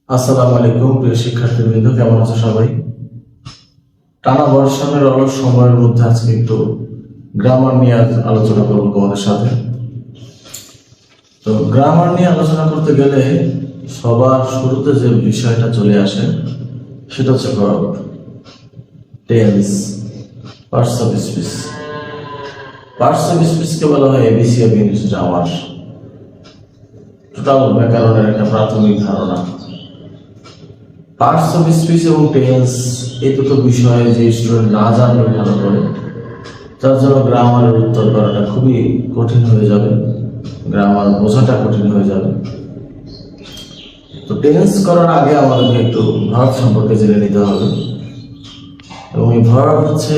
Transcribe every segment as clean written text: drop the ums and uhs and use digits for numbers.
আসসালামু আলাইকুম প্রিয় শিক্ষার্থীবৃন্দ, কেমন আছো সবাই? টানা বর্ষণের অলস সময়ের মধ্যে আজকে একটু গ্রামার নিয়ে আলোচনা করবো তোমাদের সাথে। তো গ্রামার নিয়ে আলোচনা করতে গেলে সবার শুরুতে যে বিষয়টা চলে আসে সেটা হচ্ছে verb, tense, parts of speech. Parts of স্পিচকে বলা হয় ABC of English grammar. Total ব্যাকরণের একটা প্রাথমিক ধারণা। পার্টস অফ স্পিচ এবং টেন্স এই দুটো বিষয়ে যে স্টুডেন্ট না জানবে ভালো করে, তার জন্য গ্রামারের উত্তর করাটা খুবই কঠিন হয়ে যাবে, গ্রামার বোঝাটা কঠিন হয়ে যাবে। তো টেন্স করার আগে আমাদেরকে একটু ভার্ব সম্পর্কে জেনে নিতে হবে, এবং এই ভার্ব হচ্ছে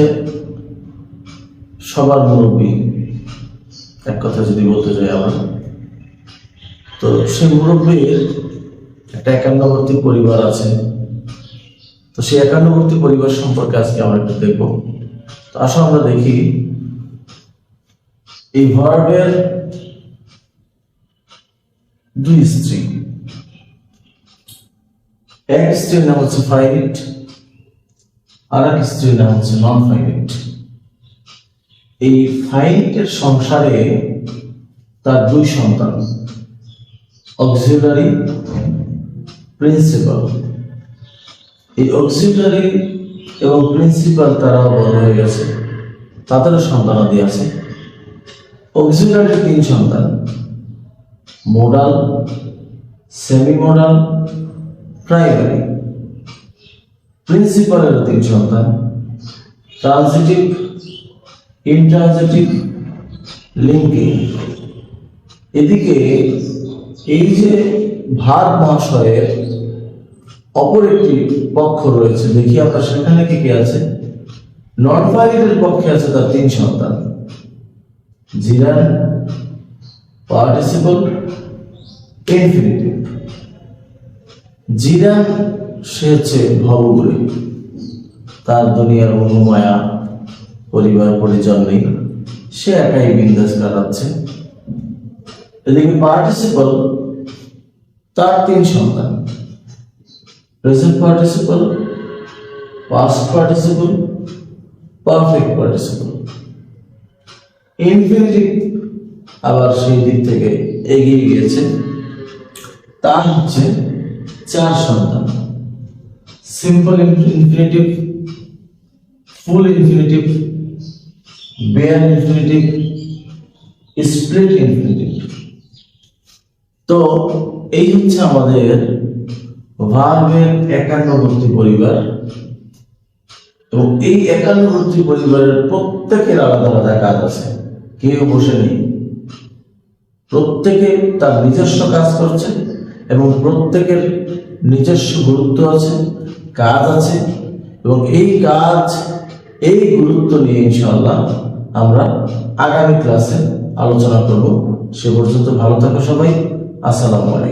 সবার মুরব্বী, এক কথা যদি বলতে চাই আমরা। তো সেই মুরব্বীর একটা একান্নবর্তী পরিবার আছে। তো সেই একান্নবর্তী পরিবার সম্পর্কে আজকে আমরা একটু দেখবো। তো আসো আমরা দেখি এই ভার্বের দুই স্ত্রী। এক স্ত্রীর নাম হচ্ছে ফাইনিট, আর এক স্ত্রীর নাম হচ্ছে নন ফাইনিট। এই ফাইনিটের সংসারে তার দুই সন্তান, অক্সিলারি, প্রিন্সিপাল। এই অক্সিলারি এবং প্রিন্সিপাল তারাও বড় হয়ে গেছে, তাদেরও সন্তানাদি আছে। অক্সিলারির তিন সন্তান, মোডাল, সেমি মোডাল, প্রাইমারি। প্রিন্সিপালের তিন সন্তান, ট্রানজিটিভ, ইনট্রানজিটিভ, লিঙ্কিং। এদিকে এই যে ভার্ব মহাশয়ের অপর একটি পক্ষ রয়েছে, দেখি আমরা সেখানে কি কি আছে। নন ফাইনিটের পক্ষে আছে তার তিন সন্তান, জিরান, পার্টিসিপল, ইনফিনিটিভ। জিরান সে হচ্ছে ভবঘুরে, তার দুনিয়ার অনুমায়া পরিবার পরিজন নেই, সে একাই বিন্দাস কাটাচ্ছে। এদিকে পার্টিসিপল, তার তিন সন্তান, present participle, past participle, perfect participle. Infinitive আবার সেই দিক থেকে এগিয়ে গিয়েছে, তার হচ্ছে চার সন্তান, simple infinitive, full infinitive, bare infinitive, split infinitive. তো এই হচ্ছে আমাদের ভার্বের একান্নবর্তী পরিবার, এবং এই একান্নবর্তী পরিবারের প্রত্যেকের আলাদা আলাদা কাজ আছে, কেউ বসে নেই। প্রত্যেকে তার নিজস্ব কাজ করছে, এবং প্রত্যেকের নিজস্ব গুরুত্ব আছে, কাজ আছে, এবং এই কাজ, এই গুরুত্ব নিয়ে ইনশাআল্লাহ আমরা আগামী ক্লাসে আলোচনা করব। সে পর্যন্ত ভালো থাকো সবাই। আসসালামু আলাইকুম।